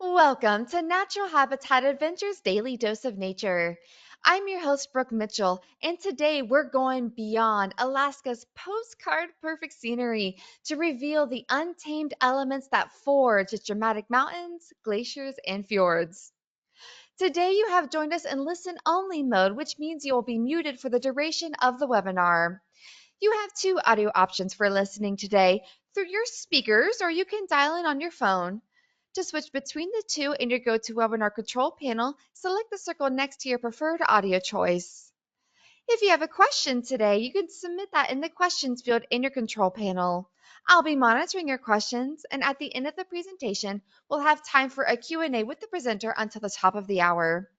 Welcome to Natural Habitat Adventures Daily Dose of Nature. I'm your host, Brooke Mitchell, and today we're going beyond Alaska's postcard perfect scenery to reveal the untamed elements that forge its dramatic mountains, glaciers, and fjords. Today you have joined us in listen only mode, which means you will be muted for the duration of the webinar. You have two audio options for listening today through your speakers, or you can dial in on your phone. To switch between the two in your GoToWebinar control panel, select the circle next to your preferred audio choice. If you have a question today, you can submit that in the questions field in your control panel. I'll be monitoring your questions, and at the end of the presentation, we'll have time for a Q&A with the presenter until the top of the hour.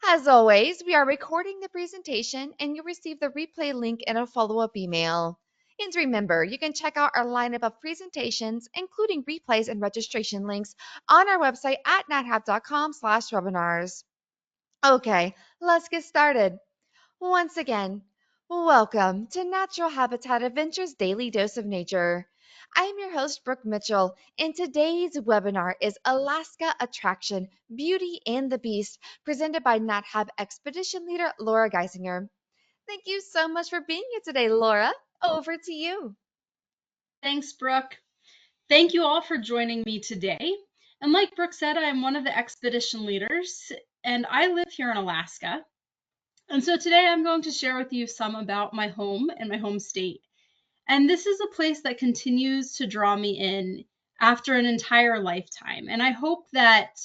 As always, we are recording the presentation and you'll receive the replay link in a follow-up email. And remember, you can check out our lineup of presentations, including replays and registration links, on our website at nathab.com/webinars. Okay, let's get started. Once again, welcome to Natural Habitat Adventures Daily Dose of Nature. I'm your host, Brooke Mitchell, and today's webinar is Alaska Attraction, Beauty and the Beast, presented by NatHab Expedition Leader Laura Geissinger. Thank you so much for being here today, Laura. Over to you. Thanks, Brooke. Thank you all for joining me today. And like Brooke said, I'm one of the expedition leaders, and I live here in Alaska. And so today I'm going to share with you some about my home and my home state. And this is a place that continues to draw me in after an entire lifetime. And I hope that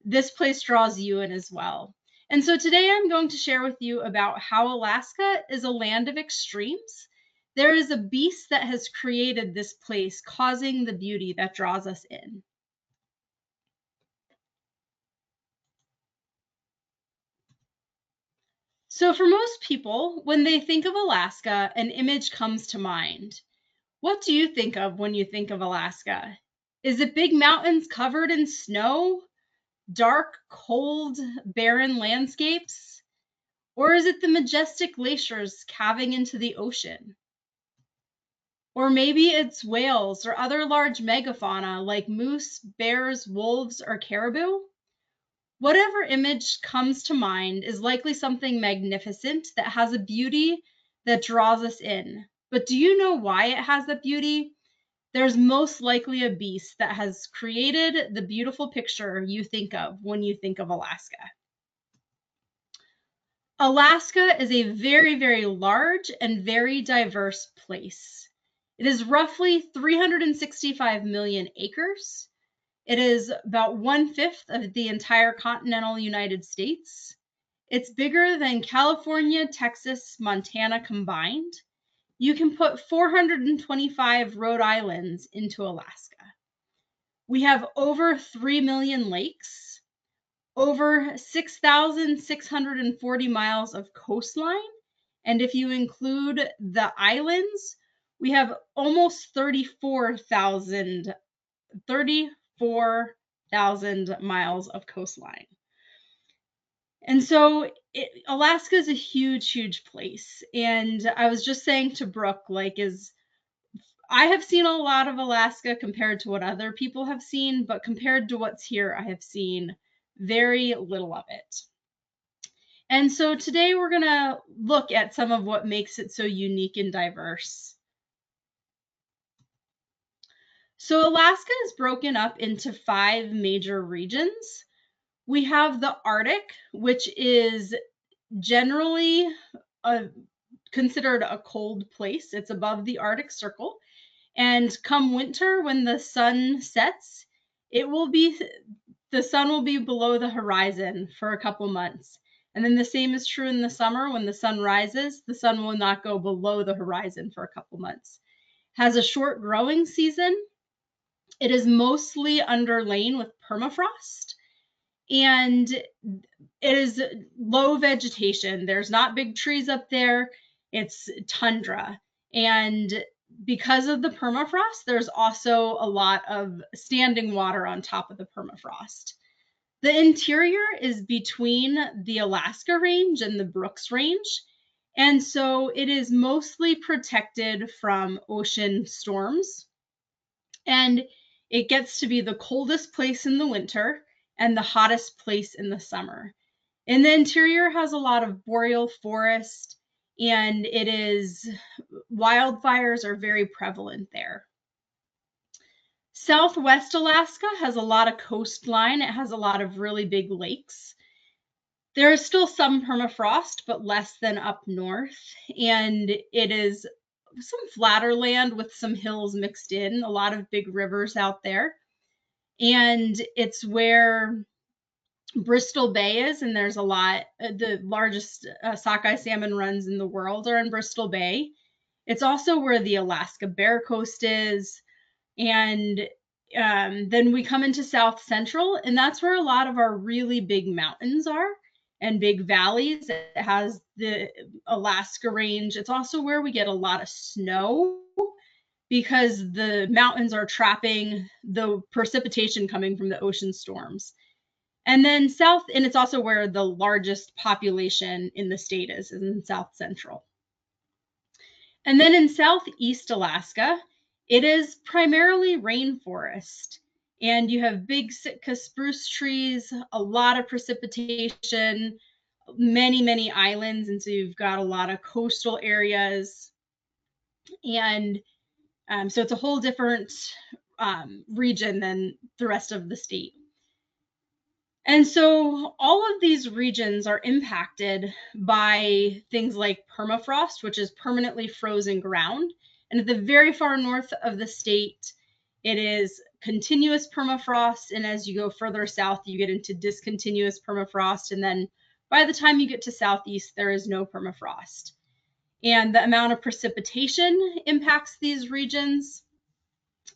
this place draws you in as well. And so today I'm going to share with you about how Alaska is a land of extremes. There is a beast that has created this place, causing the beauty that draws us in. So for most people, when they think of Alaska, an image comes to mind. What do you think of when you think of Alaska? Is it big mountains covered in snow? Dark, cold, barren landscapes? Or is it the majestic glaciers calving into the ocean? Or maybe it's whales or other large megafauna like moose, bears, wolves, or caribou? Whatever image comes to mind is likely something magnificent that has a beauty that draws us in. But do you know why it has that beauty? There's most likely a beast that has created the beautiful picture you think of when you think of Alaska. Alaska is a very, very large and very diverse place. It is roughly 365 million acres. It is about 1/5 of the entire continental United States. It's bigger than California, Texas, Montana combined. You can put 425 Rhode Islands into Alaska. We have over 3 million lakes, over 6,640 miles of coastline, and if you include the islands, we have almost 34,000 miles of coastline. And so Alaska is a huge, huge place. And I was just saying to Brooke, I have seen a lot of Alaska compared to what other people have seen, but compared to what's here, I have seen very little of it. And so today we're going to look at some of what makes it so unique and diverse. So Alaska is broken up into 5 major regions. We have the Arctic, which is generally considered a cold place. It's above the Arctic Circle. And come winter, when the sun sets, the sun will be below the horizon for a couple months. And then the same is true in the summer. When the sun rises, the sun will not go below the horizon for a couple months. Has a short growing season. It is mostly underlain with permafrost, and it is low vegetation. There's not big trees up there. It's tundra. And because of the permafrost, there's also a lot of standing water on top of the permafrost. The interior is between the Alaska Range and the Brooks Range, and so it is mostly protected from ocean storms. And it gets to be the coldest place in the winter and the hottest place in the summer. And the interior has a lot of boreal forest, and wildfires are very prevalent there. Southwest Alaska has a lot of coastline. It has a lot of really big lakes. There is still some permafrost, but less than up north. And it is some flatter land with some hills mixed in, a lot of big rivers out there. And it's where Bristol Bay is, and there's a lot, the largest sockeye salmon runs in the world are in Bristol Bay. It's also where the Alaska Bear Coast is. And then we come into South Central, and that's where a lot of our really big mountains are and big valleys. It has the Alaska Range. It's also where we get a lot of snow because the mountains are trapping the precipitation coming from the ocean storms. And then and it's also where the largest population in the state is in South Central. And then in Southeast Alaska, it is primarily rainforest. And you have big Sitka spruce trees, a lot of precipitation, many, many islands. And so you've got a lot of coastal areas. And so it's a whole different region than the rest of the state. And so all of these regions are impacted by things like permafrost, which is permanently frozen ground. And at the very far north of the state, it is continuous permafrost. And as you go further south, you get into discontinuous permafrost. And then by the time you get to southeast, there is no permafrost. And the amount of precipitation impacts these regions.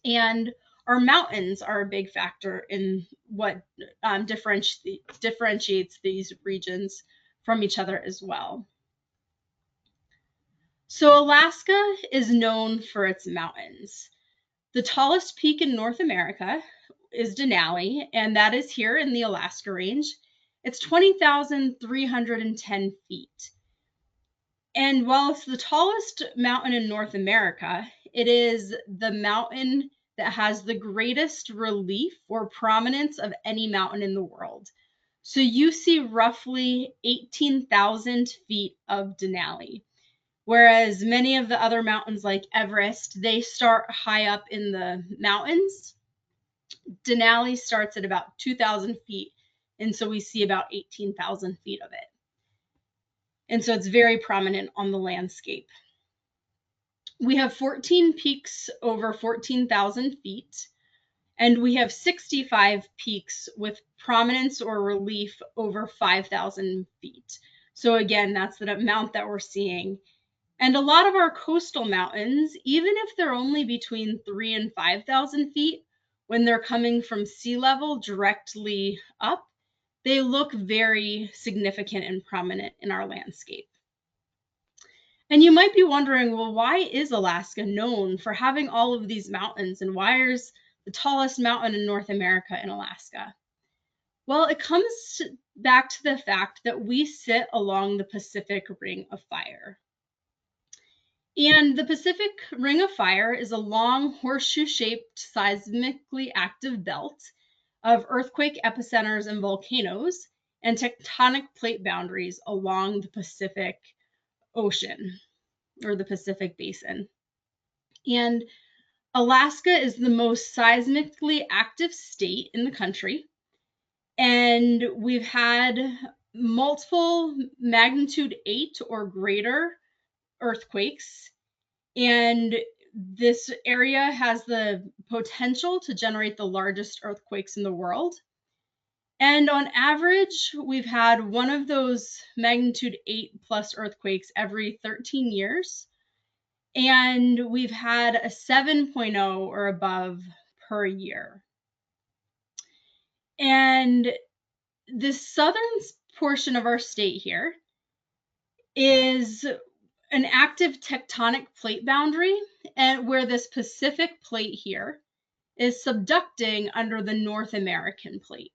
And our mountains are a big factor in what differentiates these regions from each other as well. So Alaska is known for its mountains. The tallest peak in North America is Denali, and that is here in the Alaska Range. It's 20,310 feet. And while it's the tallest mountain in North America, it is the mountain that has the greatest relief or prominence of any mountain in the world. So you see roughly 18,000 feet of Denali, whereas many of the other mountains like Everest, they start high up in the mountains. Denali starts at about 2,000 feet, and so we see about 18,000 feet of it. And so it's very prominent on the landscape. We have 14 peaks over 14,000 feet, and we have 65 peaks with prominence or relief over 5,000 feet. So again, that's the amount that we're seeing. And a lot of our coastal mountains, even if they're only between 3,000 and 5,000 feet, when they're coming from sea level directly up, they look very significant and prominent in our landscape. And you might be wondering, well, why is Alaska known for having all of these mountains, and why is the tallest mountain in North America in Alaska? Well, it comes back to the fact that we sit along the Pacific Ring of Fire. And the Pacific Ring of Fire is a long horseshoe-shaped seismically active belt of earthquake epicenters and volcanoes and tectonic plate boundaries along the Pacific Ocean or the Pacific Basin. And Alaska is the most seismically active state in the country. And we've had multiple magnitude 8 or greater earthquakes. And this area has the potential to generate the largest earthquakes in the world. And on average, we've had one of those magnitude 8 plus earthquakes every 13 years. And we've had a 7.0 or above per year. And this southern portion of our state here is an active tectonic plate boundary, and where this Pacific plate here is subducting under the North American plate.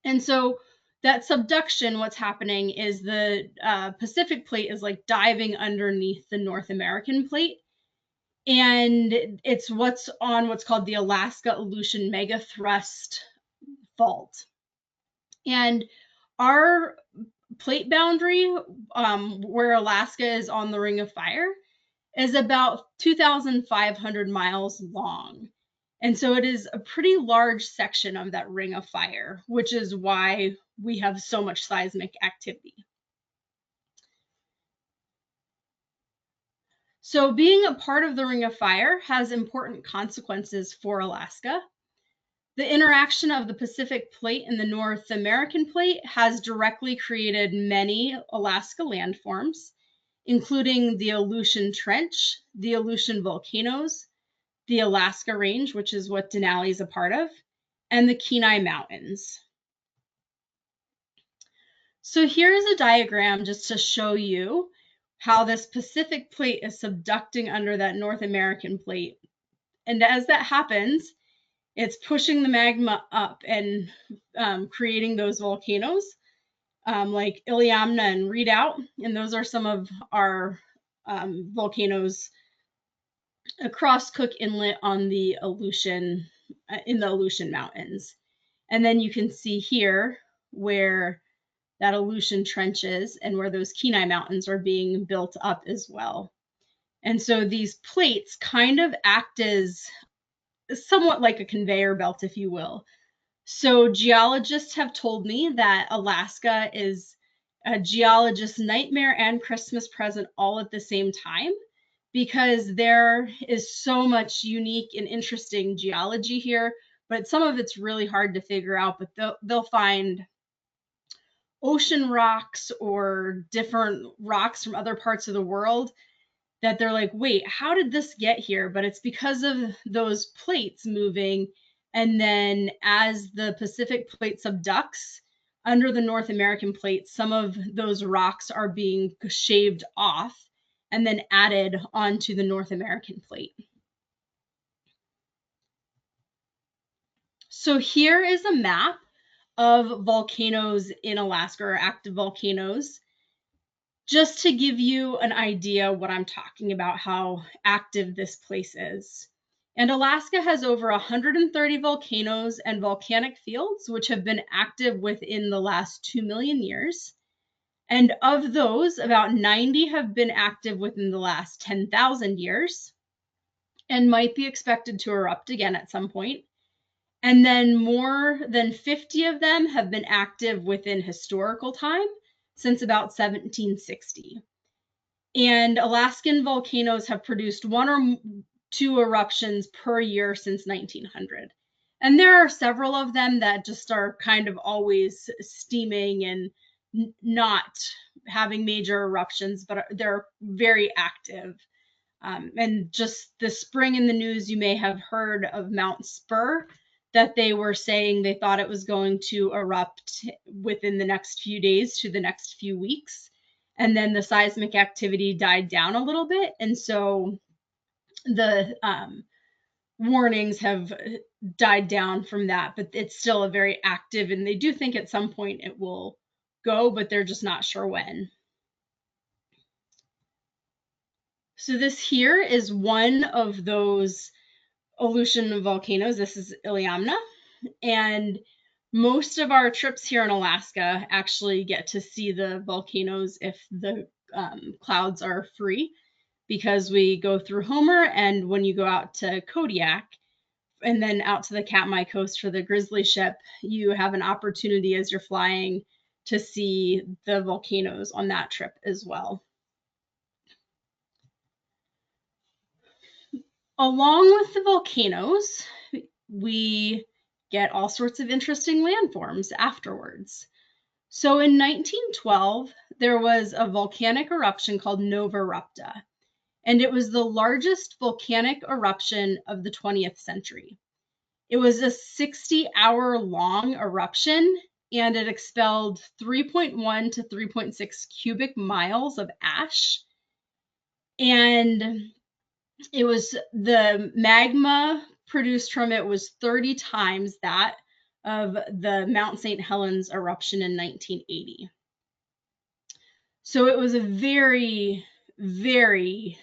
And so that subduction, what's happening is the Pacific plate is like diving underneath the North American plate. and it's what's called the Alaska Aleutian Megathrust Fault. And our plate boundary, where Alaska is on the Ring of Fire, is about 2,500 miles long. And so it is a pretty large section of that Ring of Fire, which is why we have so much seismic activity. So being a part of the Ring of Fire has important consequences for Alaska. The interaction of the Pacific Plate and the North American Plate has directly created many Alaska landforms, including the Aleutian Trench, the Aleutian volcanoes, the Alaska Range, which is what Denali is a part of, and the Kenai Mountains. So here's a diagram just to show you how this Pacific Plate is subducting under that North American Plate. And as that happens, it's pushing the magma up and creating those volcanoes like Iliamna and Redoubt. And those are some of our volcanoes across Cook Inlet on the Aleutian, in the Aleutian Mountains. And then you can see here where that Aleutian Trench is and where those Kenai Mountains are being built up as well. And so these plates kind of act as somewhat like a conveyor belt, if you will. So geologists have told me that Alaska is a geologist's nightmare and Christmas present all at the same time, because there is so much unique and interesting geology here, but some of it's really hard to figure out. But they'll find ocean rocks or different rocks from other parts of the world that they're like, wait, how did this get here? But it's because of those plates moving. And then as the Pacific Plate subducts under the North American Plate, some of those rocks are being shaved off and then added onto the North American Plate. So here is a map of volcanoes in Alaska, or active volcanoes, just to give you an idea what I'm talking about, how active this place is. And Alaska has over 130 volcanoes and volcanic fields, which have been active within the last 2 million years. And of those, about 90 have been active within the last 10,000 years and might be expected to erupt again at some point. And then more than 50 of them have been active within historical time, since about 1760. And Alaskan volcanoes have produced 1 or 2 eruptions per year since 1900. And there are several of them that just are kind of always steaming and not having major eruptions, but they're very active. And just this spring in the news, you may have heard of Mount Spur, that they were saying they thought it was going to erupt within the next few days to the next few weeks. And then the seismic activity died down a little bit. And so the warnings have died down from that, but it's still a very active, and they do think at some point it will go, but they're just not sure when. So this here is one of those Aleutian volcanoes. This is Iliamna. And most of our trips here in Alaska actually get to see the volcanoes if the clouds are free, because we go through Homer, and when you go out to Kodiak and then out to the Katmai coast for the Grizzly ship, you have an opportunity as you're flying to see the volcanoes on that trip as well. Along with the volcanoes, we get all sorts of interesting landforms afterwards. So in 1912, there was a volcanic eruption called Nova Erupta, and it was the largest volcanic eruption of the 20th century. It was a 60-hour-long eruption, and it expelled 3.1 to 3.6 cubic miles of ash. And it was, the magma produced from it was 30 times that of the Mount St. Helens eruption in 1980. So it was a very, very,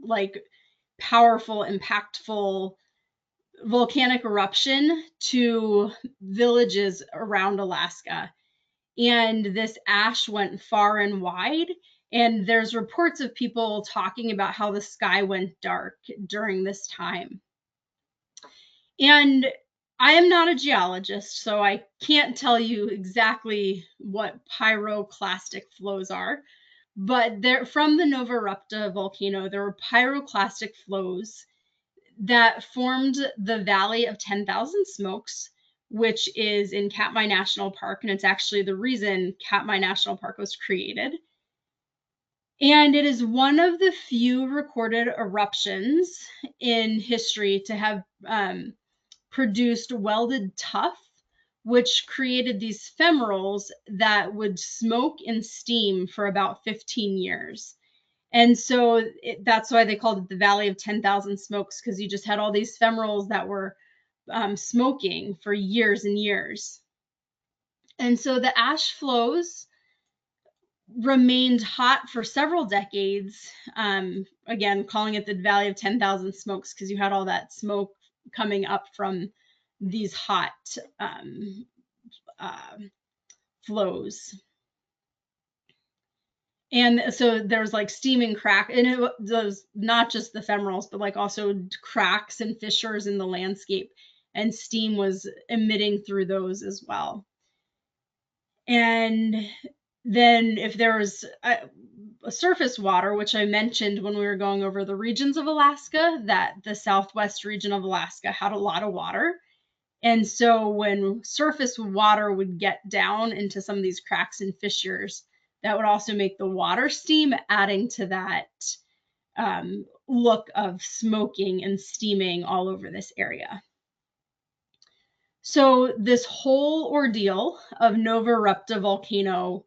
like, powerful, impactful volcanic eruption to villages around Alaska. And this ash went far and wide. And there's reports of people talking about how the sky went dark during this time. And I am not a geologist, so I can't tell you exactly what pyroclastic flows are. But there, from the Nova Erupta volcano, there were pyroclastic flows that formed the Valley of 10,000 Smokes, which is in Katmai National Park. And it's actually the reason Katmai National Park was created. And it is one of the few recorded eruptions in history to have produced welded tuff, which created these ephemerals that would smoke and steam for about 15 years. And so that's why they called it the Valley of 10,000 Smokes, because you just had all these ephemerals that were smoking for years and years. And so the ash flows remained hot for several decades. Again, calling it the Valley of 10,000 Smokes because you had all that smoke coming up from these hot flows. And so there's like steaming crack, and it was not just the ephemerals, but like also cracks and fissures in the landscape, and steam was emitting through those as well. And then if there was a surface water, which I mentioned when we were going over the regions of Alaska, that the southwest region of Alaska had a lot of water. And so when surface water would get down into some of these cracks and fissures, that would also make the water steam, adding to that look of smoking and steaming all over this area. So this whole ordeal of Nova Erupta volcano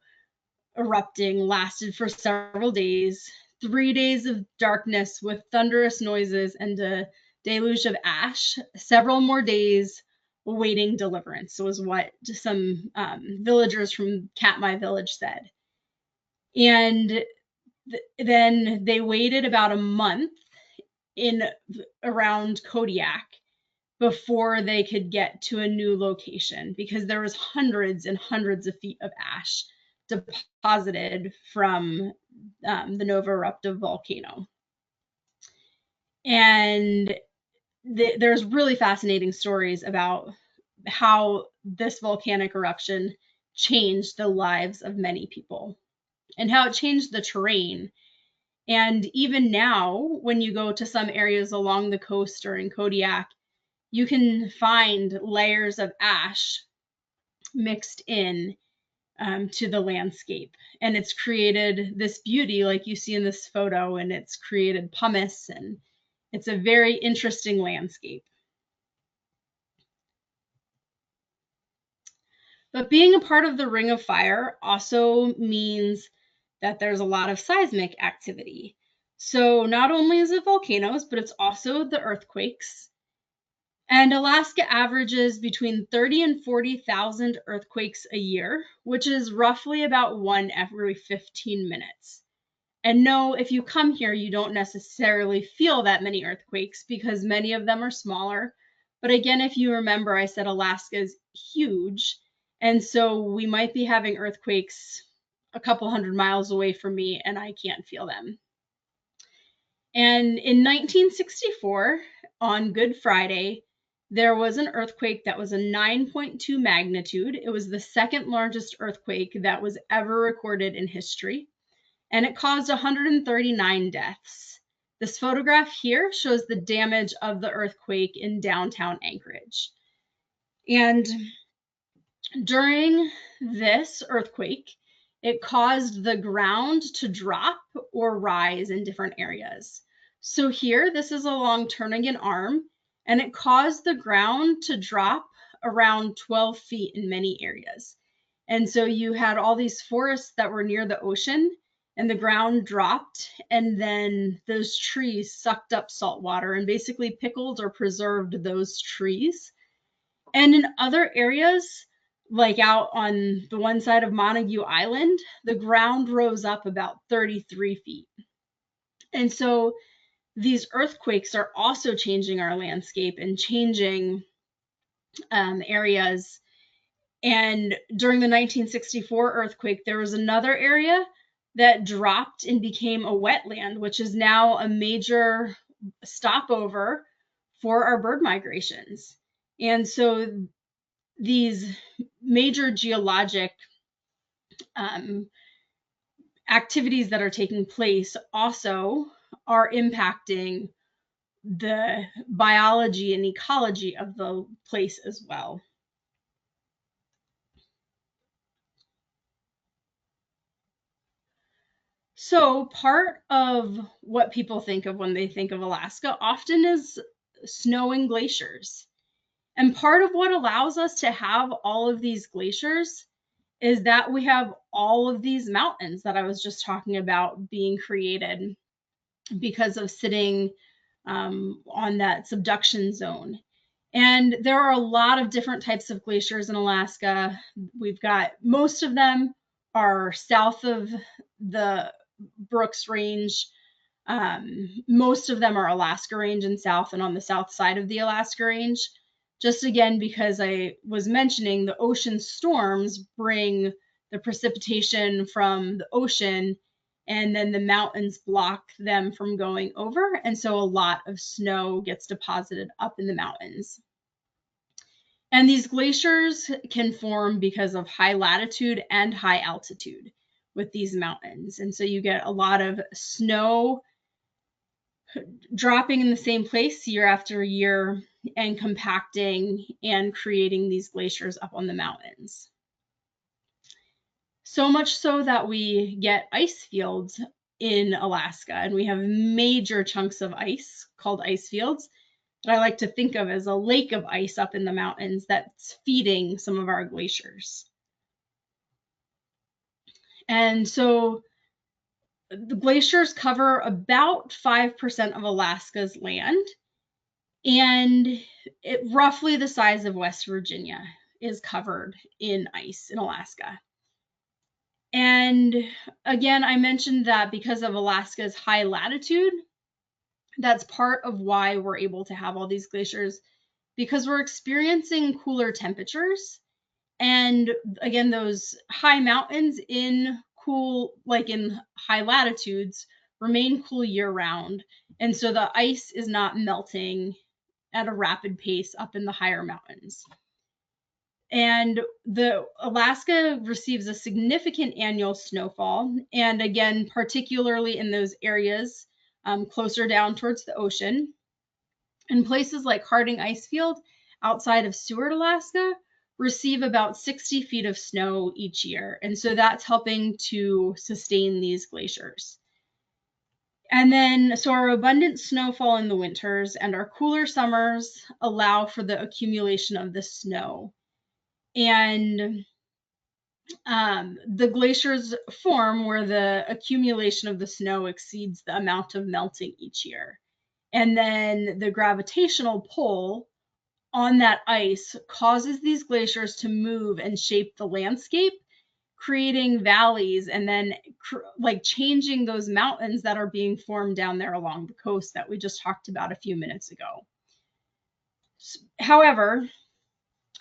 erupting lasted for several days, 3 days of darkness with thunderous noises and a deluge of ash, several more days awaiting deliverance, was what some villagers from Katmai village said. And then they waited about a month in around Kodiak before they could get to a new location, because there was hundreds and hundreds of feet of ash deposited from the Nova Erupta volcano. And there's really fascinating stories about how this volcanic eruption changed the lives of many people and how it changed the terrain. And even now, when you go to some areas along the coast or in Kodiak, you can find layers of ash mixed in to the landscape. And it's created this beauty like you see in this photo, and it's created pumice, and it's a very interesting landscape. But being a part of the Ring of Fire also means that there's a lot of seismic activity. So not only is it volcanoes, but it's also the earthquakes. And Alaska averages between 30 and 40,000 earthquakes a year, which is roughly about one every 15 minutes. And no, if you come here, you don't necessarily feel that many earthquakes because many of them are smaller. But again, if you remember, I said Alaska is huge. And so we might be having earthquakes a couple hundred miles away from me, and I can't feel them. And in 1964, on Good Friday, there was an earthquake that was a 9.2 magnitude. It was the second largest earthquake that was ever recorded in history, and it caused 139 deaths. This photograph here shows the damage of the earthquake in downtown Anchorage. And during this earthquake, it caused the ground to drop or rise in different areas. So here, this is along Turnagain Arm, and it caused the ground to drop around 12 feet in many areas. And so you had all these forests that were near the ocean, and the ground dropped, and then those trees sucked up salt water and basically pickled or preserved those trees. And in other areas, like out on the one side of Montague Island, the ground rose up about 33 feet. And so these earthquakes are also changing our landscape and changing areas. And during the 1964 earthquake, there was another area that dropped and became a wetland, which is now a major stopover for our bird migrations. And so these major geologic activities that are taking place also are impacting the biology and ecology of the place as well. So part of what people think of when they think of Alaska often is snow and glaciers. And part of what allows us to have all of these glaciers is that we have all of these mountains that I was just talking about being created because of sitting on that subduction zone. And there are a lot of different types of glaciers in Alaska. We've got most of them are south of the Brooks Range. Most of them are Alaska Range and south and on the south side of the Alaska Range. Just again, because I was mentioning the ocean storms bring the precipitation from the ocean, and then the mountains block them from going over. And so a lot of snow gets deposited up in the mountains. And these glaciers can form because of high latitude and high altitude with these mountains. And so you get a lot of snow dropping in the same place year after year and compacting and creating these glaciers up on the mountains. So much so that we get ice fields in Alaska, and we have major chunks of ice called ice fields that I like to think of as a lake of ice up in the mountains that's feeding some of our glaciers. And so the glaciers cover about 5% of Alaska's land, and roughly the size of West Virginia is covered in ice in Alaska. And again, I mentioned that because of Alaska's high latitude, that's part of why we're able to have all these glaciers, because we're experiencing cooler temperatures. And again, those high mountains in high latitudes remain cool year round. And so the ice is not melting at a rapid pace up in the higher mountains. And the Alaska receives a significant annual snowfall. And again, particularly in those areas closer down towards the ocean. And places like Harding Ice Field outside of Seward, Alaska, receive about 60 feet of snow each year. And so that's helping to sustain these glaciers. And then, so our abundant snowfall in the winters and our cooler summers allow for the accumulation of the snow. And the glaciers form where the accumulation of the snow exceeds the amount of melting each year. And then the gravitational pull on that ice causes these glaciers to move and shape the landscape, creating valleys and then changing those mountains that are being formed down there along the coast that we just talked about a few minutes ago. However,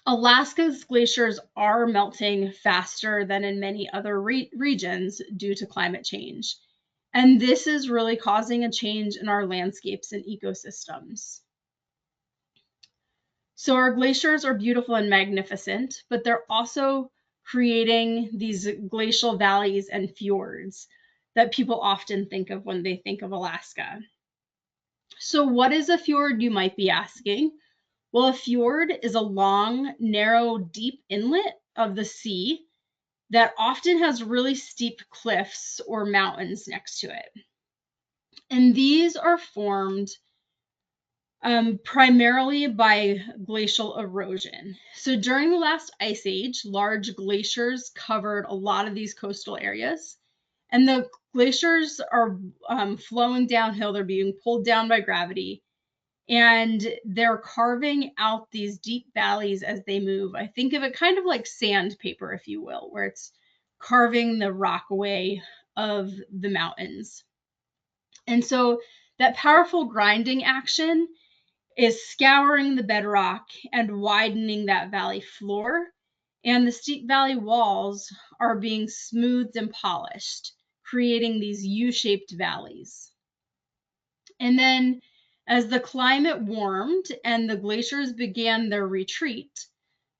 Alaska's glaciers are melting faster than in many other regions due to climate change. And this is really causing a change in our landscapes and ecosystems. So our glaciers are beautiful and magnificent, but they're also creating these glacial valleys and fjords that people often think of when they think of Alaska. So what is a fjord, you might be asking? Well, a fjord is a long, narrow, deep inlet of the sea that often has really steep cliffs or mountains next to it. And these are formed primarily by glacial erosion. So during the last ice age, large glaciers covered a lot of these coastal areas. And the glaciers are flowing downhill. They're being pulled down by gravity. And they're carving out these deep valleys as they move. I think of it kind of like sandpaper, if you will, where it's carving the rock away of the mountains. And so That powerful grinding action is scouring the bedrock and widening that valley floor, and the steep valley walls are being smoothed and polished, creating these U-shaped valleys. And then as the climate warmed and the glaciers began their retreat,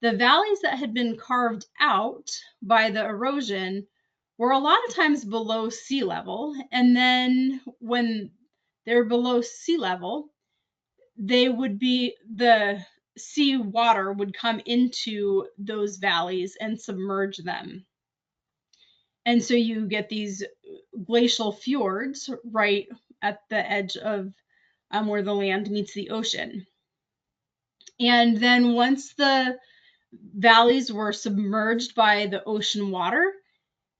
the valleys that had been carved out by the erosion were a lot of times below sea level. And then when they're below sea level, the sea water would come into those valleys and submerge them. And so you get these glacial fjords right at the edge of where the land meets the ocean. And then once the valleys were submerged by the ocean water,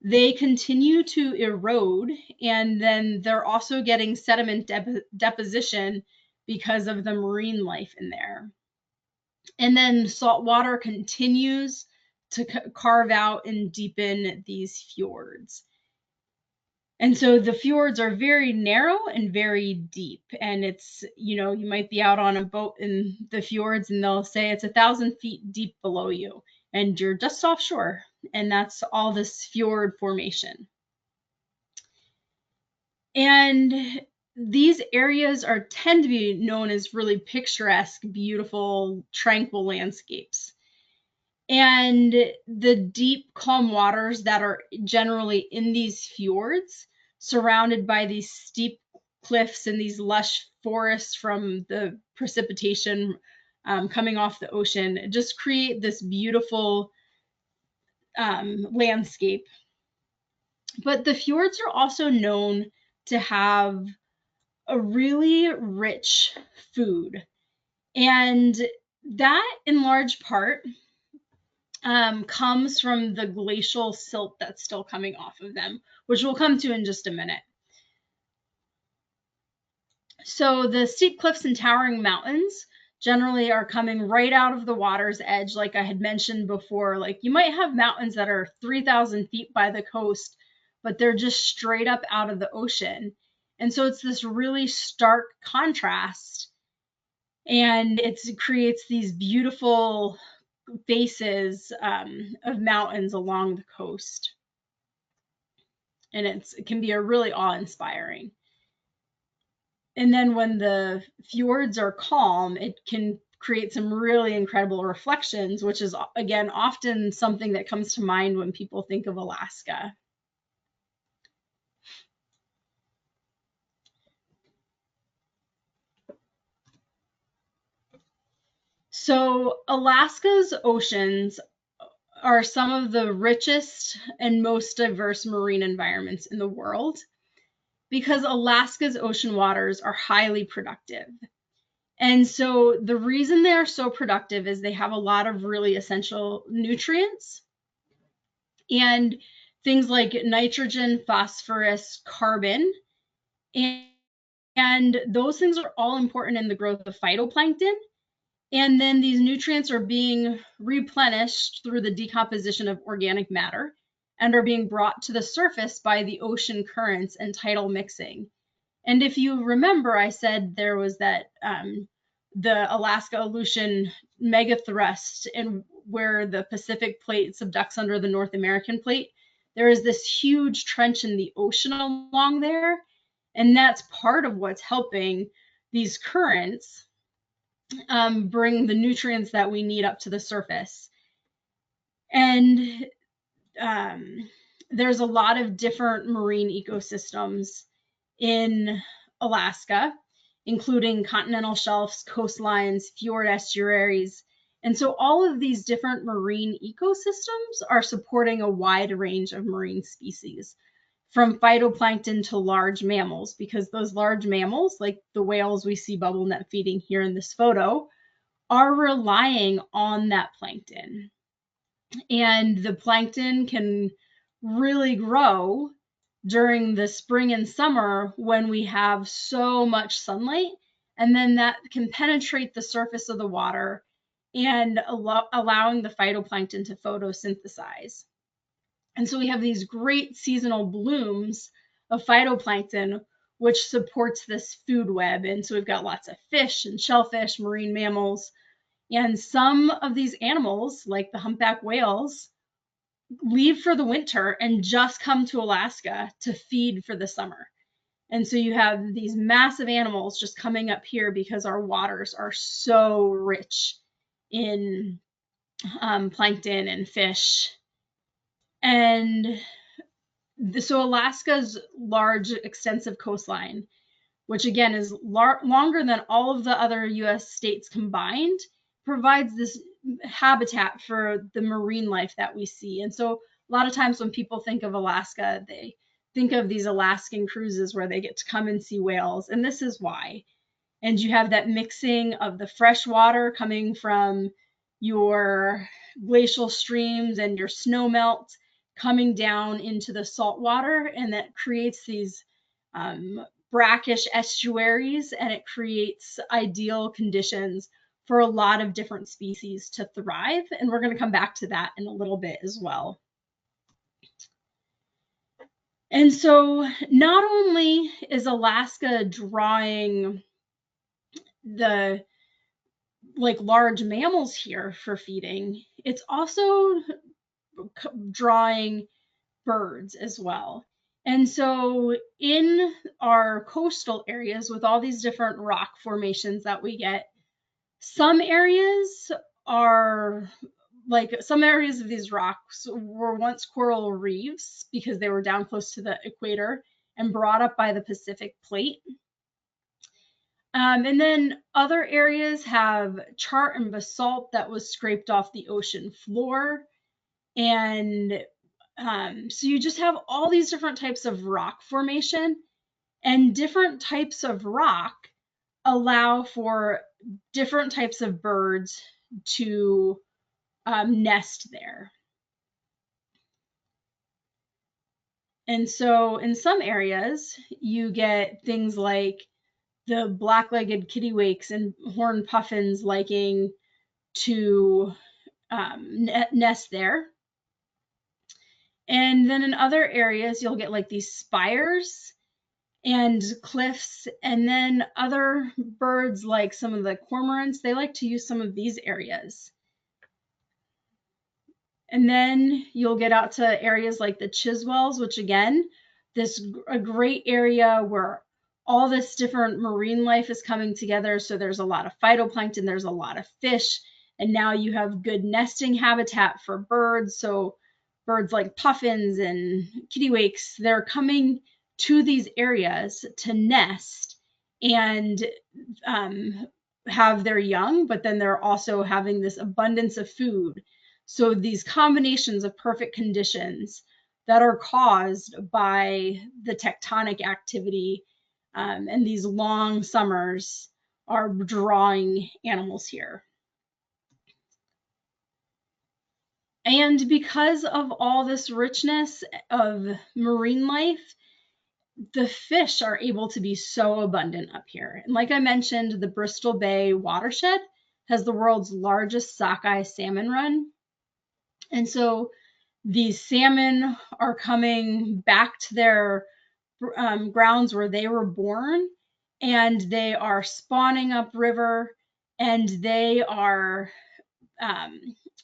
they continue to erode, and then they're also getting sediment deposition because of the marine life in there. And then salt water continues to carve out and deepen these fjords. And so the fjords are very narrow and very deep. And it's, you might be out on a boat in the fjords and they'll say it's 1,000 feet deep below you and you're just offshore. And that's all this fjord formation. And these areas tend to be known as really picturesque, beautiful, tranquil landscapes. And the deep, calm waters that are generally in these fjords, surrounded by these steep cliffs and these lush forests from the precipitation coming off the ocean, just create this beautiful landscape. But the fjords are also known to have a really rich food. And that, in large part, comes from the glacial silt that's still coming off of them, which we'll come to in just a minute. So the steep cliffs and towering mountains generally are coming right out of the water's edge, like I had mentioned before. Like you might have mountains that are 3,000 feet by the coast, but they're just straight up out of the ocean. And so it's this really stark contrast, and it creates these beautiful faces of mountains along the coast. And it can be a really awe-inspiring. And then when the fjords are calm, it can create some really incredible reflections, which is, again, often something that comes to mind when people think of Alaska. So Alaska's oceans are some of the richest and most diverse marine environments in the world because Alaska's ocean waters are highly productive. And so the reason they are so productive is they have a lot of really essential nutrients and things like nitrogen, phosphorus, carbon, and those things are all important in the growth of phytoplankton. And then these nutrients are being replenished through the decomposition of organic matter and are being brought to the surface by the ocean currents and tidal mixing. And if you remember, I said there was that the Alaska Aleutian megathrust, and where the Pacific plate subducts under the North American plate, there is this huge trench in the ocean along there. And that's part of what's helping these currents bring the nutrients that we need up to the surface. And there's a lot of different marine ecosystems in Alaska, including continental shelves, coastlines, fjord estuaries. And so all of these different marine ecosystems are supporting a wide range of marine species, from phytoplankton to large mammals, because those large mammals, like the whales we see bubble net feeding here in this photo, are relying on that plankton. And the plankton can really grow during the spring and summer when we have so much sunlight, and then that can penetrate the surface of the water and allowing the phytoplankton to photosynthesize. And so we have these great seasonal blooms of phytoplankton which supports this food web. And so we've got lots of fish and shellfish, marine mammals, and some of these animals, like the humpback whales, leave for the winter and just come to Alaska to feed for the summer. And so you have these massive animals just coming up here because our waters are so rich in plankton and fish. And so Alaska's large, extensive coastline, which again is longer than all of the other US states combined, provides this habitat for the marine life that we see. And so a lot of times when people think of Alaska, they think of these Alaskan cruises where they get to come and see whales, and this is why. And you have that mixing of the fresh water coming from your glacial streams and your snow melt coming down into the salt water, and that creates these brackish estuaries, and it creates ideal conditions for a lot of different species to thrive. And we're going to come back to that in a little bit as well. And so not only is Alaska drawing the large mammals here for feeding, it's also drawing birds as well. And so in our coastal areas with all these different rock formations that we get, some areas of these rocks were once coral reefs because they were down close to the equator and brought up by the Pacific plate. And then other areas have chert and basalt that was scraped off the ocean floor. And so you just have all these different types of rock formation, and different types of rock allow for different types of birds to nest there. And so in some areas, you get things like the black-legged kittiwakes and horned puffins liking to nest there. And then in other areas, you'll get like these spires and cliffs, and then other birds like some of the cormorants, they like to use some of these areas. And then you'll get out to areas like the Chiswells, which again, a great area where all this different marine life is coming together. So there's a lot of phytoplankton, there's a lot of fish, and now you have good nesting habitat for birds. So birds like puffins and kittiwakes, they're coming to these areas to nest and have their young, but then they're also having this abundance of food. So these combinations of perfect conditions that are caused by the tectonic activity and these long summers are drawing animals here. And because of all this richness of marine life, the fish are able to be so abundant up here. And like I mentioned, the Bristol Bay watershed has the world's largest sockeye salmon run. And so these salmon are coming back to their grounds where they were born, and they are spawning upriver, and they are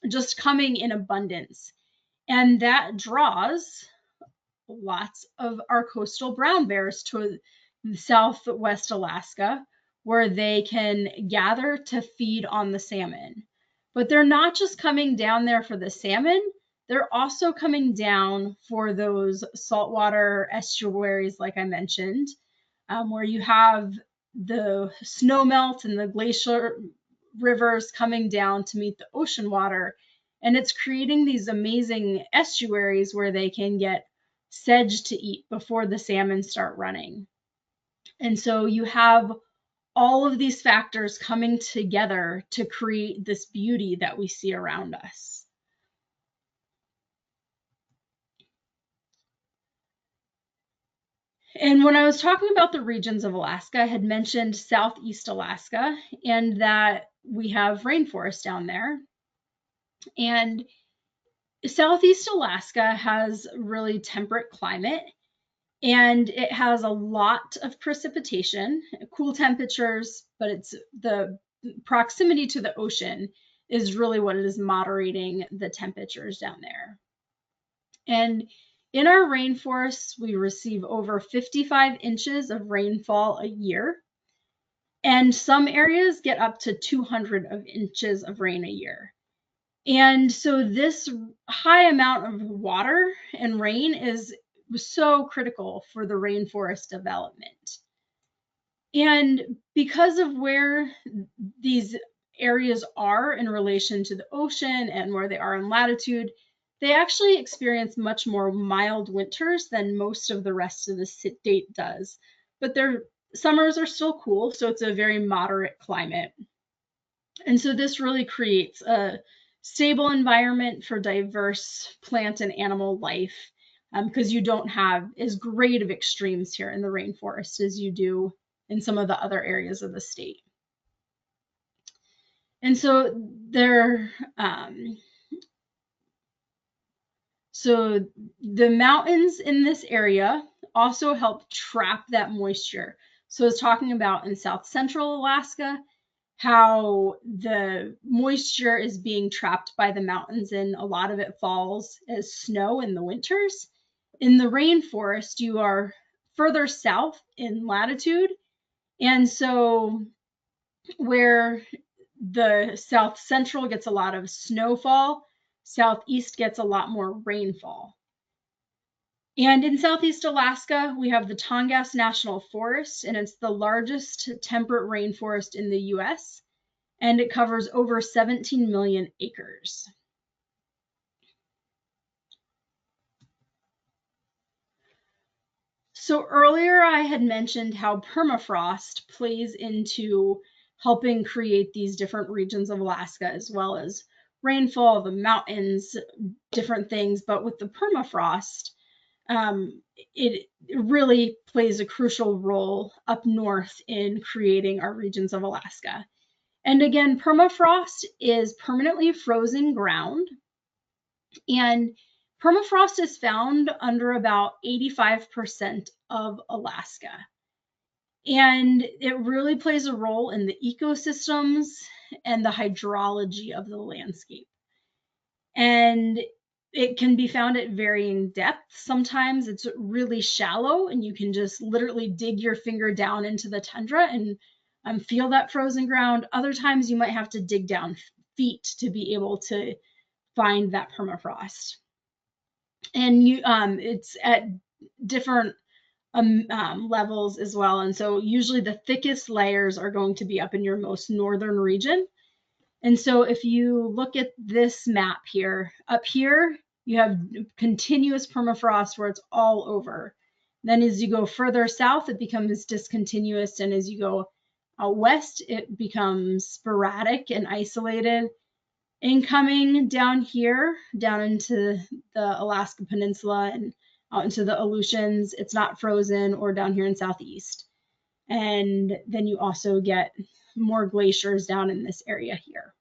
just coming in abundance. And that draws lots of our coastal brown bears to southwest Alaska, where they can gather to feed on the salmon. But they're not just coming down there for the salmon, they're also coming down for those saltwater estuaries, like I mentioned, where you have the snow melt and the glacier rivers coming down to meet the ocean water. And it's creating these amazing estuaries where they can get sedge to eat before the salmon start running. And so you have all of these factors coming together to create this beauty that we see around us. And when I was talking about the regions of Alaska, I had mentioned Southeast Alaska and that we have rainforest down there. And Southeast Alaska has really temperate climate. and it has a lot of precipitation, cool temperatures, but it's the proximity to the ocean is really what is moderating the temperatures down there. And in our rainforests, we receive over 55 inches of rainfall a year, and some areas get up to 200 inches of rain a year. And so this high amount of water and rain is so critical for the rainforest development. And because of where these areas are in relation to the ocean and where they are in latitude, they actually experience much more mild winters than most of the rest of the state does. But their summers are still cool, so it's a very moderate climate. And so this really creates a stable environment for diverse plant and animal life, because you don't have as great of extremes here in the rainforest as you do in some of the other areas of the state. And so so the mountains in this area also help trap that moisture. So I was talking about in South Central Alaska, how the moisture is being trapped by the mountains and a lot of it falls as snow in the winters. In the rainforest, you are further south in latitude. And so where the South Central gets a lot of snowfall, Southeast gets a lot more rainfall. And in Southeast Alaska, we have the Tongass National Forest, and it's the largest temperate rainforest in the US, and it covers over 17 million acres. So earlier I had mentioned how permafrost plays into helping create these different regions of Alaska, as well as rainfall, the mountains, different things. But with the permafrost, it really plays a crucial role up north in creating our regions of Alaska. And again, permafrost is permanently frozen ground, and permafrost is found under about 85% of Alaska. And it really plays a role in the ecosystems and the hydrology of the landscape. And it can be found at varying depths. Sometimes it's really shallow and you can just literally dig your finger down into the tundra and feel that frozen ground. Other times you might have to dig down feet to be able to find that permafrost. And it's at different levels as well. And so usually the thickest layers are going to be up in your most northern region. And so if you look at this map here, up here, you have continuous permafrost where it's all over. Then as you go further south, it becomes discontinuous. And as you go out west, it becomes sporadic and isolated. Incoming down here, down into the Alaska Peninsula and out into the Aleutians, it's not frozen, or down here in Southeast. And then you also get more glaciers down in this area here.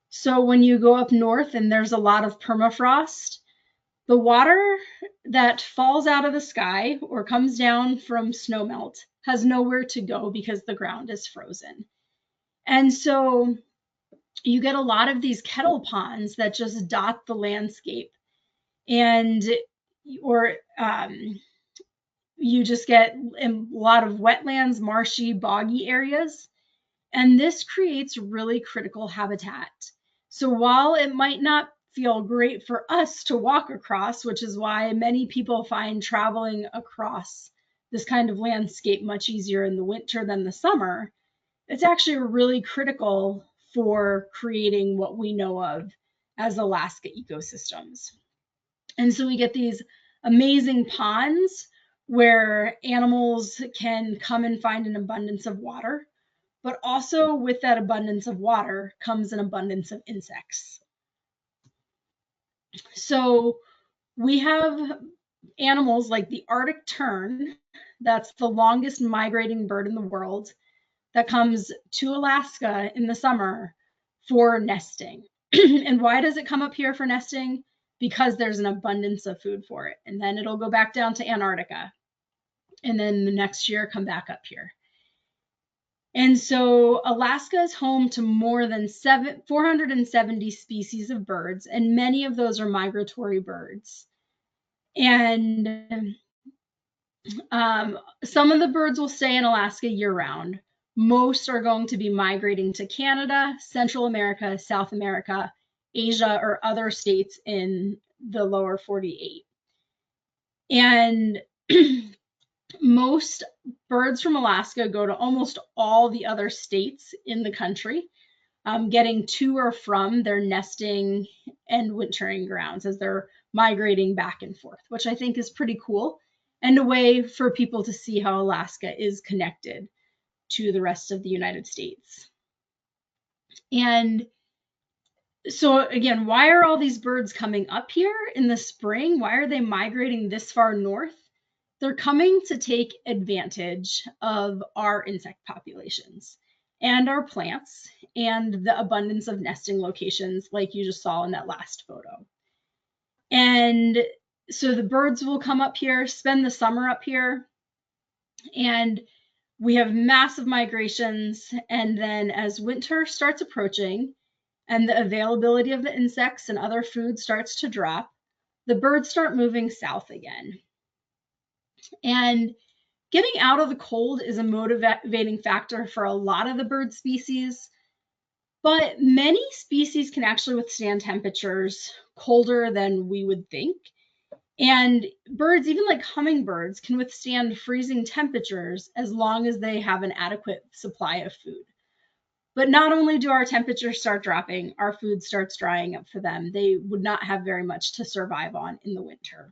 So when you go up north and there's a lot of permafrost, the water that falls out of the sky or comes down from snowmelt has nowhere to go because the ground is frozen. And so you get a lot of these kettle ponds that just dot the landscape, and you just get a lot of wetlands, marshy, boggy areas, and this creates really critical habitat. So while it might not feel great for us to walk across, which is why many people find traveling across this kind of landscape much easier in the winter than the summer, it's actually really critical for creating what we know of as Alaska ecosystems. And so we get these amazing ponds where animals can come and find an abundance of water, but also with that abundance of water comes an abundance of insects. So we have animals like the Arctic tern, that's the longest migrating bird in the world, that comes to Alaska in the summer for nesting. And why does it come up here for nesting? because there's an abundance of food for it. And then it'll go back down to Antarctica. And then the next year come back up here. And so Alaska is home to more than 470 species of birds, and many of those are migratory birds. And some of the birds will stay in Alaska year-round. Most are going to be migrating to Canada, Central America, South America, Asia, or other states in the lower 48. And most birds from Alaska go to almost all the other states in the country, getting to or from their nesting and wintering grounds as they're migrating back and forth, which I think is pretty cool and a way for people to see how Alaska is connected to the rest of the United States. And so again, why are all these birds coming up here in the spring? Why are they migrating this far north? They're coming to take advantage of our insect populations and our plants and the abundance of nesting locations like you just saw in that last photo. And so the birds will come up here, spend the summer up here, and we have massive migrations. And then as winter starts approaching and the availability of the insects and other food starts to drop, the birds start moving south again. And getting out of the cold is a motivating factor for a lot of the bird species, but many species can actually withstand temperatures colder than we would think. And birds, even like hummingbirds, can withstand freezing temperatures as long as they have an adequate supply of food. But not only do our temperatures start dropping, our food starts drying up for them. They would not have very much to survive on in the winter.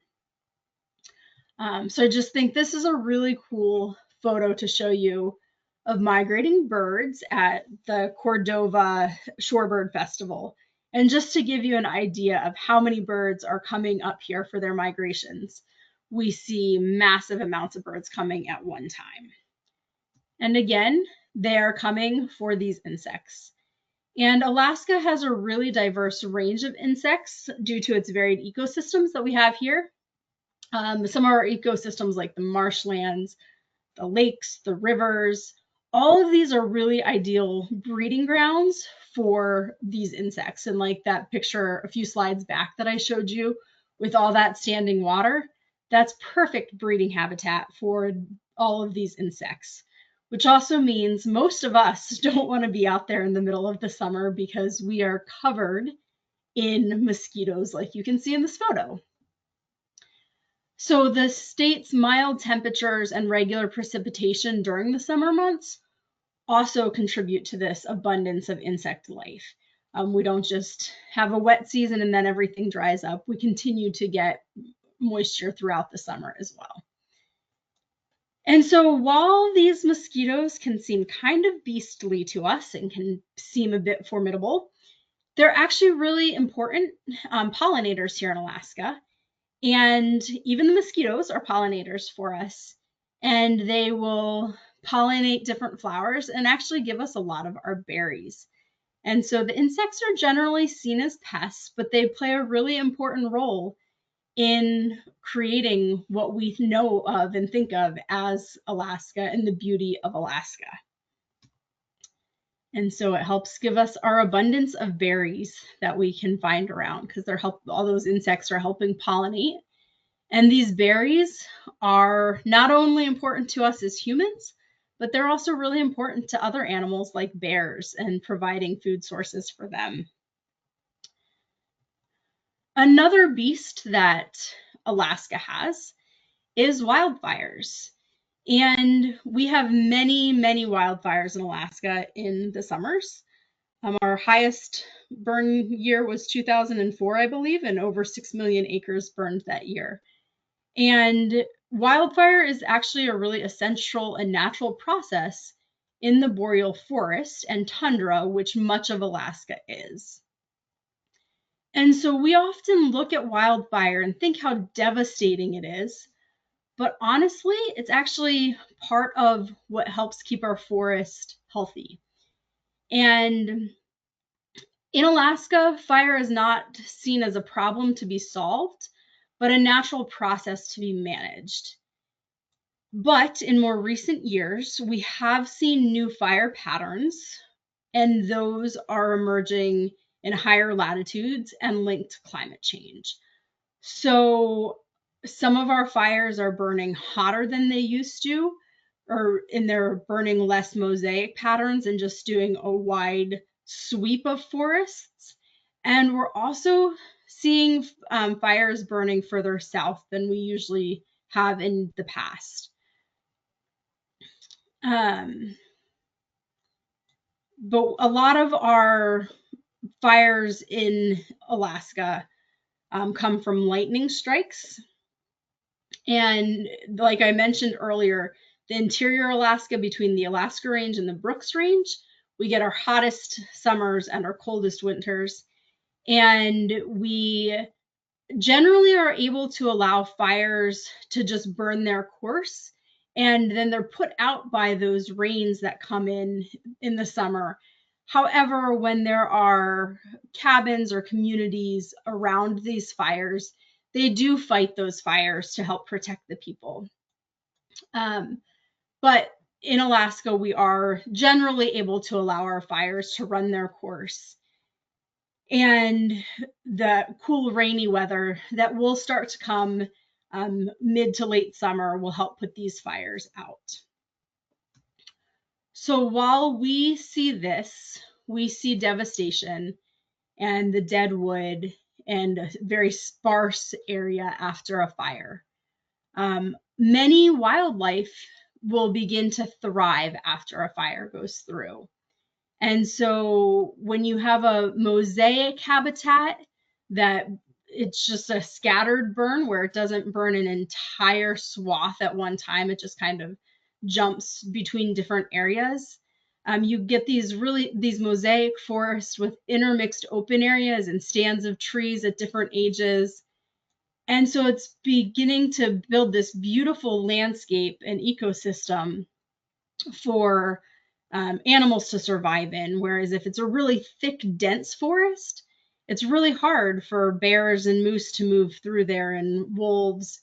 So I just think this is a really cool photo to show you of migrating birds at the Cordova Shorebird Festival. And just to give you an idea of how many birds are coming up here for their migrations, we see massive amounts of birds coming at one time. And again, they are coming for these insects. And Alaska has a really diverse range of insects due to its varied ecosystems that we have here. Some of our ecosystems like the marshlands, the lakes, the rivers, all of these are really ideal breeding grounds for these insects. And like that picture a few slides back that I showed you with all that standing water, that's perfect breeding habitat for all of these insects, which also means most of us don't want to be out there in the middle of the summer because we are covered in mosquitoes like you can see in this photo. So the state's mild temperatures and regular precipitation during the summer months also contribute to this abundance of insect life. We don't just have a wet season and then everything dries up. We continue to get moisture throughout the summer as well. And so while these mosquitoes can seem kind of beastly to us and can seem a bit formidable, they're actually really important pollinators here in Alaska. And even the mosquitoes are pollinators for us, and they will pollinate different flowers and actually give us a lot of our berries. And so the insects are generally seen as pests, but they play a really important role in creating what we know of and think of as Alaska and the beauty of Alaska. And so it helps give us our abundance of berries that we can find around because all those insects are helping pollinate. And these berries are not only important to us as humans, but they're also really important to other animals like bears and providing food sources for them. Another beast that Alaska has is wildfires. And we have many, many wildfires in Alaska in the summers. Our highest burn year was 2004, I believe, and over 6 million acres burned that year. And wildfire is actually a really essential and natural process in the boreal forest and tundra, which much of Alaska is. And so we often look at wildfire and think how devastating it is, but honestly, it's actually part of what helps keep our forest healthy. And In Alaska, fire is not seen as a problem to be solved, but a natural process to be managed. But in more recent years, we have seen new fire patterns, and those are emerging in higher latitudes and linked to climate change. So some of our fires are burning hotter than they used to, and they're burning less mosaic patterns and just doing a wide sweep of forests. And we're also seeing fires burning further south than we usually have in the past. But a lot of our fires in Alaska come from lightning strikes. And like I mentioned earlier, the interior Alaska between the Alaska Range and the Brooks Range, we get our hottest summers and our coldest winters. And we generally are able to allow fires to just burn their course. And then they're put out by those rains that come in the summer. However, when there are cabins or communities around these fires, they do fight those fires to help protect the people. But in Alaska, we are generally able to allow our fires to run their course. And the cool, rainy weather that will start to come mid to late summer will help put these fires out. So while we see this, we see devastation and the dead wood and a very sparse area after a fire. Many wildlife will begin to thrive after a fire goes through. And so when you have a mosaic habitat that it's just a scattered burn where it doesn't burn an entire swath at one time, it just kind of jumps between different areas. You get these mosaic forests with intermixed open areas and stands of trees at different ages. And so it's beginning to build this beautiful landscape and ecosystem for animals to survive in. Whereas if it's a really thick, dense forest, it's really hard for bears and moose to move through there and wolves.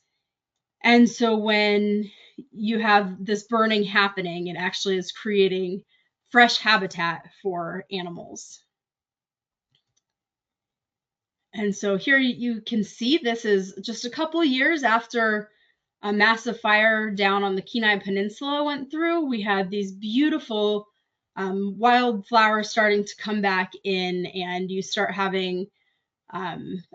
And so when you have this burning happening, it actually is creating fresh habitat for animals. And so here you can see this is just a couple of years after a massive fire down on the Kenai Peninsula went through. We had these beautiful wildflowers starting to come back in, and you start having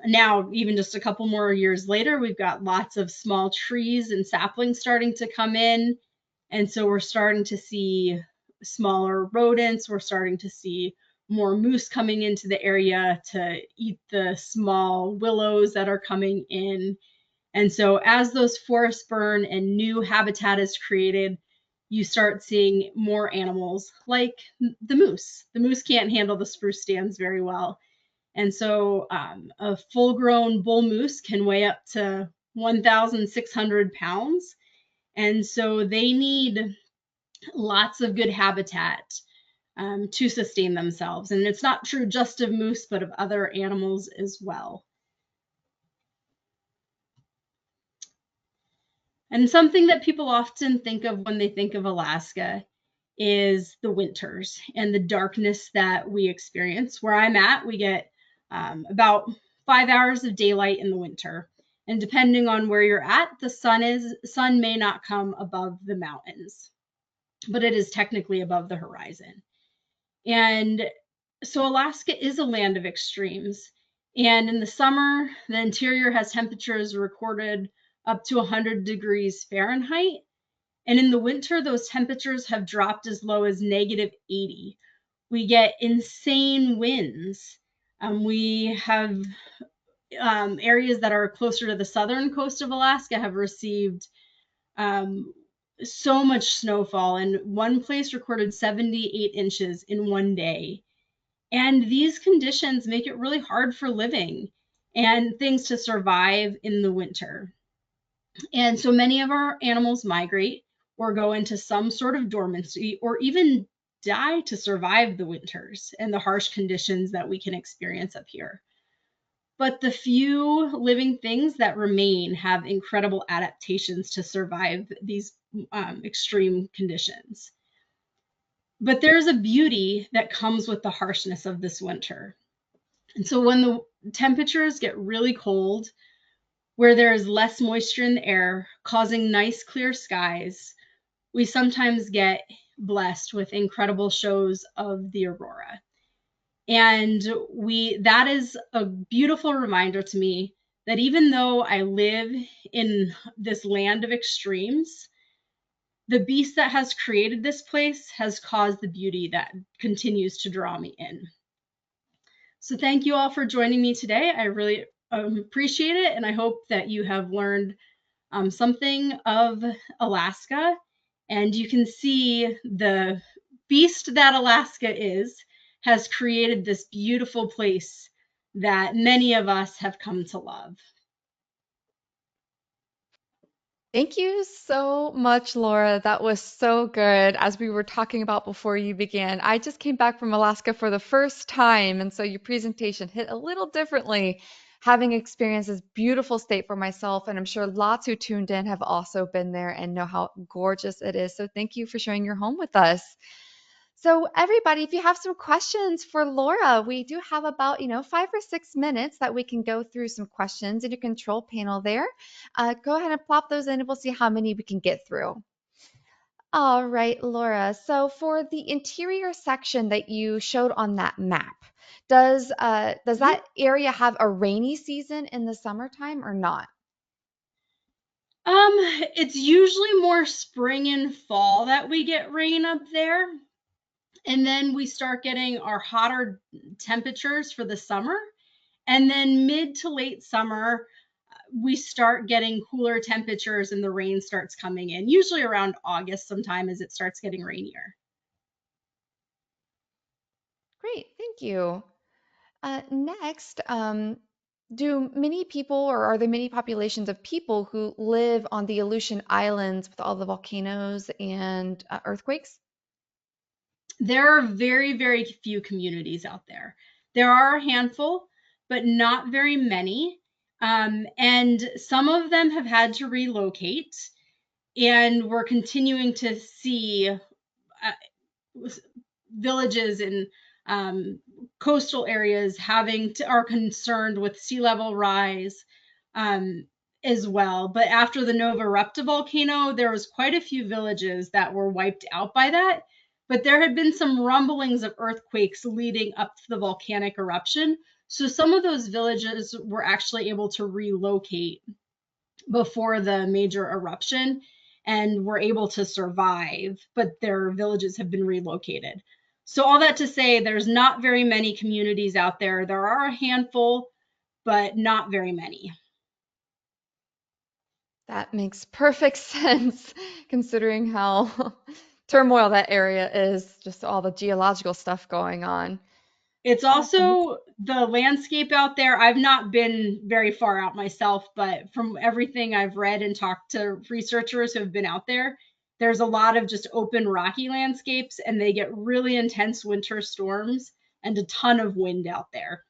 now, even just a couple more years later, we've got lots of small trees and saplings starting to come in. And so we're starting to see smaller rodents. We're starting to see more moose coming into the area to eat the small willows that are coming in. And so as those forests burn and new habitat is created, you start seeing more animals like the moose. The moose can't handle the spruce stands very well. And so a full-grown bull moose can weigh up to 1,600 pounds. And so they need lots of good habitat to sustain themselves. And it's not true just of moose, but of other animals as well. And something that people often think of when they think of Alaska is the winters and the darkness that we experience. Where I'm at, we get about 5 hours of daylight in the winter. And depending on where you're at, the sun may not come above the mountains, but it is technically above the horizon. And so Alaska is a land of extremes. And in the summer, the interior has temperatures recorded up to 100 degrees Fahrenheit. And in the winter, those temperatures have dropped as low as -80. We get insane winds. We have areas that are closer to the southern coast of Alaska have received so much snowfall, and one place recorded 78 inches in one day. And these conditions make it really hard for living and things to survive in the winter. And so many of our animals migrate or go into some sort of dormancy or even die to survive the winters and the harsh conditions that we can experience up here. But the few living things that remain have incredible adaptations to survive these extreme conditions. But there's a beauty that comes with the harshness of this winter. And so when the temperatures get really cold, where there is less moisture in the air, causing nice clear skies, we sometimes get blessed with incredible shows of the aurora. And that is a beautiful reminder to me that even though I live in this land of extremes, the beast that has created this place has caused the beauty that continues to draw me in. So thank you all for joining me today. I really appreciate it, and I hope that you have learned something of Alaska, and you can see the beast that Alaska has created this beautiful place that many of us have come to love. Thank you so much, Laura. That was so good. As we were talking about before you began, I just came back from Alaska for the first time, and so your presentation hit a little differently, having experienced this beautiful state for myself, and I'm sure lots who tuned in have also been there and know how gorgeous it is. So thank you for sharing your home with us. So everybody, if you have some questions for Laura, we do have about, 5 or 6 minutes that we can go through some questions in your control panel there. Go ahead and plop those in and we'll see how many we can get through. All right, Laura. So for the interior section that you showed on that map, does that area have a rainy season in the summertime or not? It's usually more spring and fall that we get rain up there. And then we start getting our hotter temperatures for the summer. And then mid to late summer, we start getting cooler temperatures and the rain starts coming in, usually around August sometime as it starts getting rainier. Great, thank you. Next, do many people, or are there many populations of people who live on the Aleutian Islands with all the volcanoes and earthquakes? There are very, very few communities out there. There are a handful, but not very many. And some of them have had to relocate, and we're continuing to see villages in coastal areas are concerned with sea level rise as well. But after the Nova Erupta volcano, there was quite a few villages that were wiped out by that. But there had been some rumblings of earthquakes leading up to the volcanic eruption. So some of those villages were actually able to relocate before the major eruption and were able to survive, but their villages have been relocated. So all that to say, there's not very many communities out there. There are a handful, but not very many. That makes perfect sense considering how turmoil that area is, just all the geological stuff going on. It's Awesome. also the landscape out there. I've not been very far out myself, but from everything I've read and talked to researchers who have been out there, there's a lot of just open rocky landscapes and they get really intense winter storms and a ton of wind out there.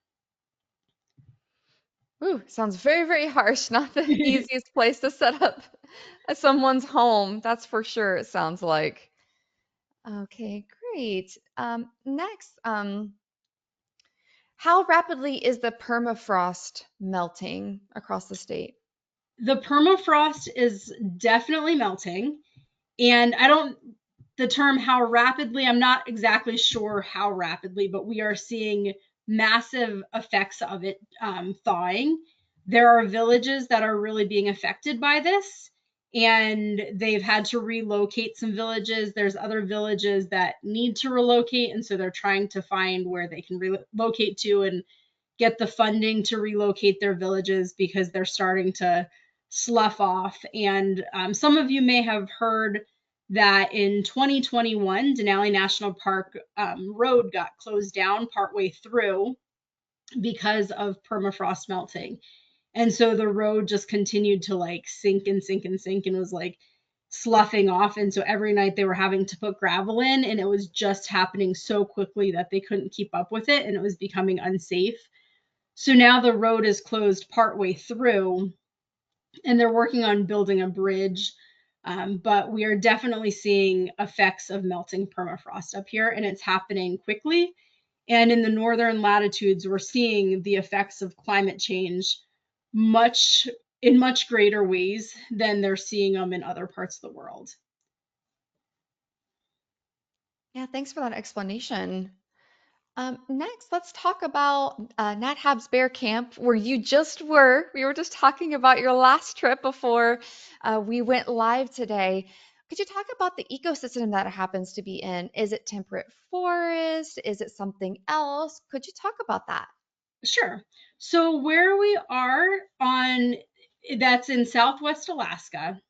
Ooh, sounds very, very harsh. Not the easiest place to set up someone's home. That's for sure, it sounds like. Okay, great. Next, how rapidly is the permafrost melting across the state? The permafrost is definitely melting. And the term how rapidly, I'm not exactly sure how rapidly, but we are seeing massive effects of it thawing. There are villages that are really being affected by this, and they've had to relocate some villages. There's other villages that need to relocate, and so they're trying to find where they can relocate to and get the funding to relocate their villages because they're starting to slough off. And some of you may have heard that in 2021, Denali National Park road got closed down partway through because of permafrost melting. And so the road just continued to like sink and sink and sink and was like sloughing off. And so every night they were having to put gravel in, and it was just happening so quickly that they couldn't keep up with it, and it was becoming unsafe. So now the road is closed partway through, and they're working on building a bridge. But we are definitely seeing effects of melting permafrost up here, and it's happening quickly. And in the northern latitudes, we're seeing the effects of climate change much in much greater ways than they're seeing them in other parts of the world. Yeah, thanks for that explanation. Next, let's talk about Nat Hab's Bear Camp, where you just were. We were just talking about your last trip before we went live today. Could you talk about the ecosystem that it happens to be in? Is it temperate forest? Is it something else? Could you talk about that? Sure. So where we are on that's in Southwest Alaska.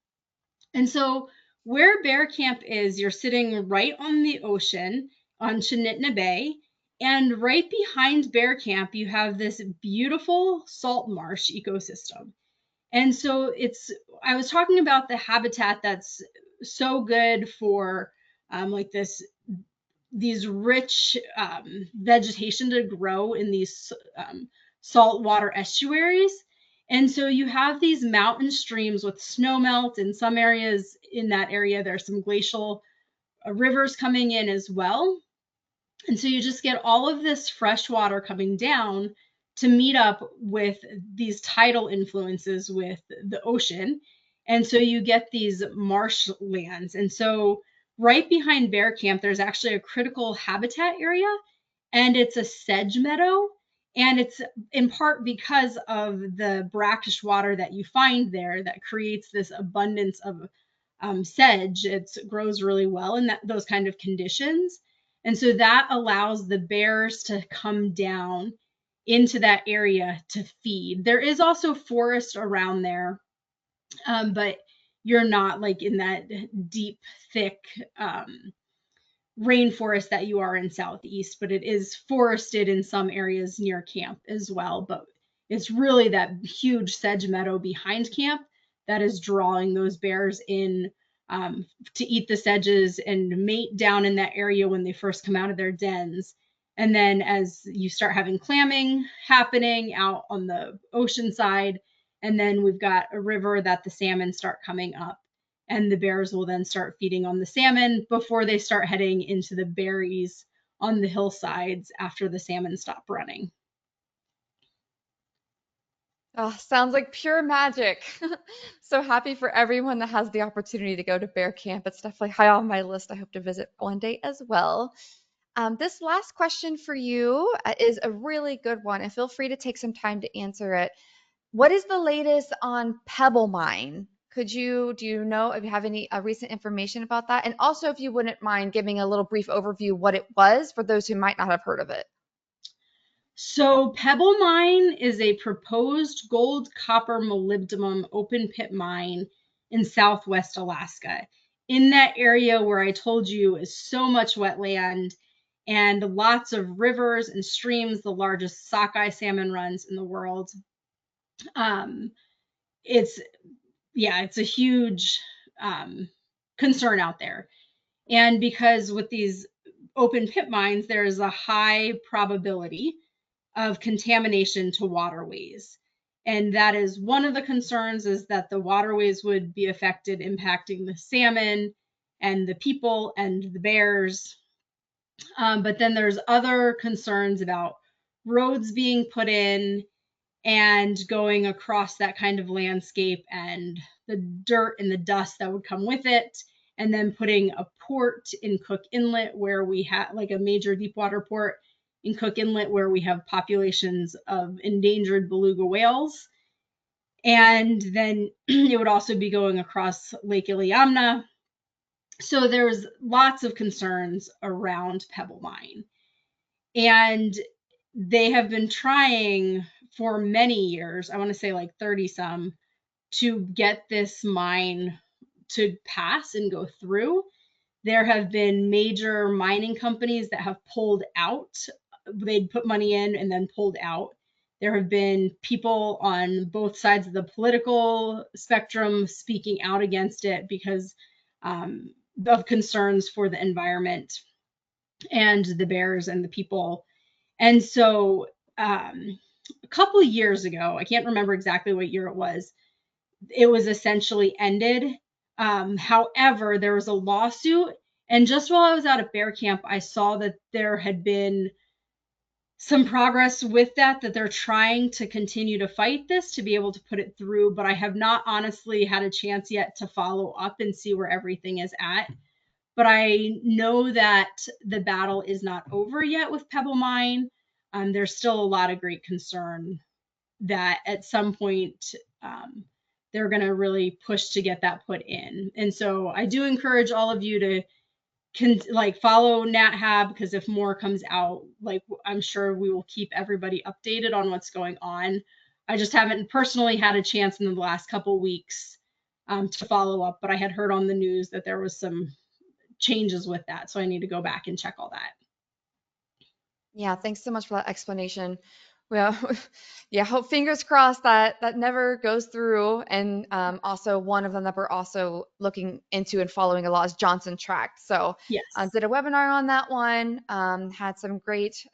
And so where Bear Camp is, you're sitting right on the ocean on Chinitna Bay. And right behind Bear Camp, you have this beautiful salt marsh ecosystem. And so I was talking about the habitat that's so good for like these rich vegetation to grow in these saltwater estuaries. And so you have these mountain streams with snowmelt. In some areas in that area, there's some glacial rivers coming in as well. And so you just get all of this fresh water coming down to meet up with these tidal influences with the ocean. And so you get these marshlands. And so right behind Bear Camp, there's actually a critical habitat area, and it's a sedge meadow. And it's in part because of the brackish water that you find there that creates this abundance of sedge. It grows really well in those kind of conditions. And so that allows the bears to come down into that area to feed. There is also forest around there, but you're not like in that deep, thick rainforest that you are in Southeast, but it is forested in some areas near camp as well. But it's really that huge sedge meadow behind camp that is drawing those bears in to eat the sedges and mate down in that area when they first come out of their dens. And then as you start having clamming happening out on the ocean side, and then we've got a river that the salmon start coming up, and the bears will then start feeding on the salmon before they start heading into the berries on the hillsides after the salmon stop running. Oh, sounds like pure magic. So happy for everyone that has the opportunity to go to Bear Camp. It's definitely high on my list. I hope to visit one day as well. This last question for you is a really good one, and feel free to take some time to answer it. What is the latest on Pebble Mine? Do you know if you have any recent information about that? And also, if you wouldn't mind giving a little brief overview what it was for those who might not have heard of it. So Pebble Mine is a proposed gold, copper, molybdenum open pit mine in Southwest Alaska. In that area where I told you is so much wetland and lots of rivers and streams, the largest sockeye salmon runs in the world. Um, it's it's a huge concern out there. And because with these open pit mines, there's a high probability of contamination to waterways. And that is one of the concerns, is that the waterways would be affected, impacting the salmon and the people and the bears. But then there's other concerns about roads being put in and going across that kind of landscape, and the dirt and the dust that would come with it. And then putting a port in Cook Inlet, where we have like a major deep water port in Cook Inlet, where we have populations of endangered beluga whales. And then it would also be going across Lake Iliamna. So there's lots of concerns around Pebble Mine. And they have been trying for many years, I want to say like 30 some, to get this mine to pass and go through. There have been major mining companies that have pulled out. They'd put money in and then pulled out. There have been people on both sides of the political spectrum speaking out against it because um, of concerns for the environment and the bears and the people. And so a couple of years ago, I can't remember exactly what year it was essentially ended. However, there was a lawsuit. And just while I was out at bear camp, I saw that there had been some progress with that they're trying to continue to fight this to be able to put it through. But I have not honestly had a chance yet to follow up and see where everything is at. But I know that the battle is not over yet with Pebble Mine. There's still a lot of great concern that at some point um, they're going to really push to get that put in. And so I do encourage all of you to follow NatHab, because if more comes out, I'm sure we will keep everybody updated on what's going on. I just haven't personally had a chance in the last couple weeks to follow up, but I had heard on the news that there was some changes with that, so I need to go back and check all that. Yeah, thanks so much for that explanation. Well, yeah, hope fingers crossed that that never goes through. And also one of them that we're also looking into and following a lot is Johnson Tract. So Yes, did a webinar on that one. Had some great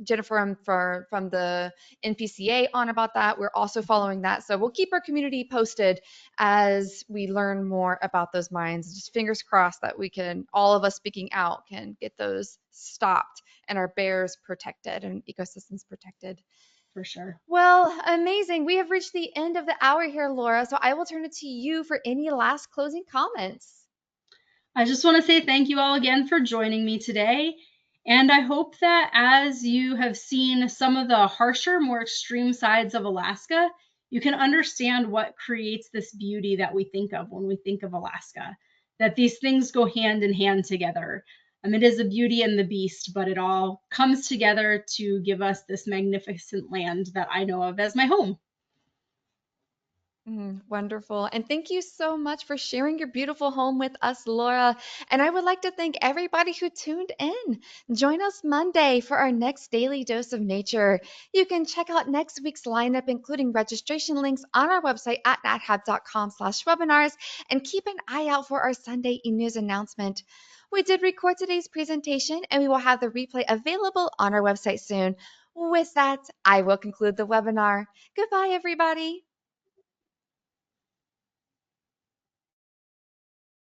Jennifer from the NPCA on about that. We're also following that. So we'll keep our community posted as we learn more about those mines. Just fingers crossed that we can, all of us speaking out, can get those stopped and our bears protected and ecosystems protected. for sure. Well, amazing. We have reached the end of the hour here, Laura. So I will turn it to you for any last closing comments. I just want to say thank you all again for joining me today. And I hope that as you have seen some of the harsher, more extreme sides of Alaska, you can understand what creates this beauty that we think of when we think of Alaska, that these things go hand in hand together. It is a beauty and the beast, but it all comes together to give us this magnificent land that I know of as my home. Wonderful. And thank you so much for sharing your beautiful home with us, Laura. And I would like to thank everybody who tuned in. Join us Monday for our next daily dose of nature. You can check out next week's lineup, including registration links on our website at nathab.com/webinars, and keep an eye out for our Sunday e-news announcement. We did record today's presentation and we will have the replay available on our website soon. With that, I will conclude the webinar. Goodbye, everybody.